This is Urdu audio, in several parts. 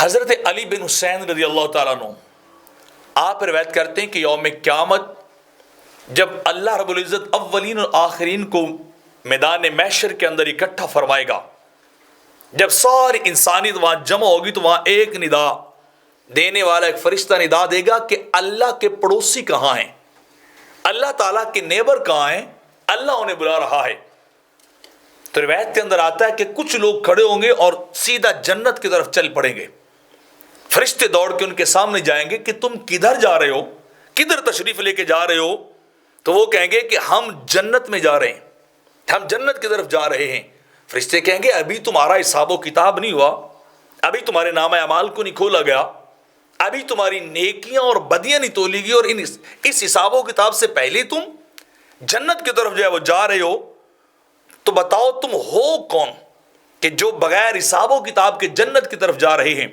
حضرت علی بن حسین رضی اللہ تعالیٰ عنہ آپ روایت کرتے ہیں کہ یوم قیامت جب اللہ رب العزت اولین اور آخرین کو میدان محشر کے اندر اکٹھا فرمائے گا، جب ساری انسانیت وہاں جمع ہوگی تو وہاں ایک ندا دینے والا ایک فرشتہ ندا دے گا کہ اللہ کے پڑوسی کہاں ہیں، اللہ تعالیٰ کے نیبر کہاں ہیں، اللہ انہیں بلا رہا ہے۔ تو روایت کے اندر آتا ہے کہ کچھ لوگ کھڑے ہوں گے اور سیدھا جنت کی طرف چل پڑیں گے۔ فرشتے دوڑ کے ان کے سامنے جائیں گے کہ تم کدھر جا رہے ہو، کدھر تشریف لے کے جا رہے ہو؟ تو وہ کہیں گے کہ ہم جنت میں جا رہے ہیں، ہم جنت کی طرف جا رہے ہیں۔ فرشتے کہیں گے ابھی تمہارا حساب و کتاب نہیں ہوا، ابھی تمہارے نامہ اعمال کو نہیں کھولا گیا، ابھی تمہاری نیکیاں اور بدیاں نہیں تولی گئی، اور اس حساب و کتاب سے پہلے تم جنت کی طرف جو ہے وہ جا رہے ہو۔ تو بتاؤ تم ہو کون کہ جو بغیر حساب و کتاب کے جنت کی طرف جا رہے ہیں؟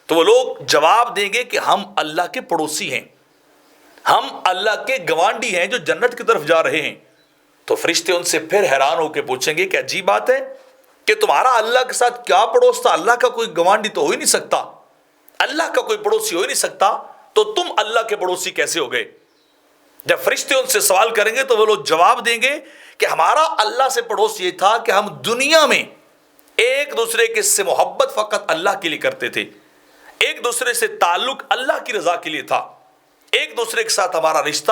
تو وہ لوگ جواب دیں گے کہ ہم اللہ کے پڑوسی ہیں، ہم اللہ کے گوانڈی ہیں جو جنت کی طرف جا رہے ہیں۔ تو فرشتے ان سے پھر حیران ہو کے پوچھیں گے کہ عجیب بات ہے کہ تمہارا اللہ کے ساتھ کیا پڑوس تھا؟ اللہ کا کوئی گوانڈی تو ہو ہی نہیں سکتا، اللہ کا کوئی پڑوسی ہو ہی نہیں سکتا، تو تم اللہ کے پڑوسی کیسے ہو گئے؟ جب فرشتے ان سے سوال کریں گے تو وہ لوگ جواب دیں گے کہ ہمارا اللہ سے پڑوس یہ تھا کہ ہم دنیا میں ایک دوسرے کے سے محبت فقط اللہ کے لیے کرتے تھے، ایک دوسرے سے تعلق اللہ کی رضا کے لیے تھا، ایک دوسرے کے ساتھ ہمارا رشتہ،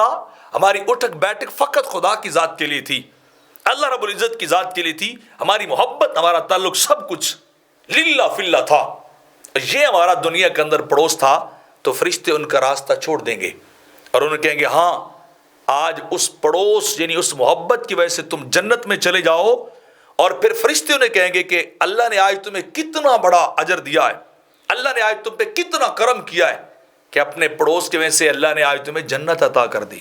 ہماری اٹھک بیٹھک فقط خدا کی ذات کے لیے تھی، اللہ رب العزت کی ذات کے لیے تھی، ہماری محبت، ہمارا تعلق سب کچھ للہ فی اللہ تھا، یہ ہمارا دنیا کے اندر پڑوس تھا۔ تو فرشتے ان کا راستہ چھوڑ دیں گے اور انہیں کہیں گے ہاں آج اس پڑوس یعنی اس محبت کی وجہ سے تم جنت میں چلے جاؤ۔ اور پھر فرشتے انہیں کہیں گے کہ اللہ نے آج تمہیں کتنا بڑا اجر دیا ہے، اللہ نے آج تم پہ کتنا کرم کیا ہے کہ اپنے پڑوس کی وجہ سے اللہ نے آج تمہیں جنت عطا کر دی۔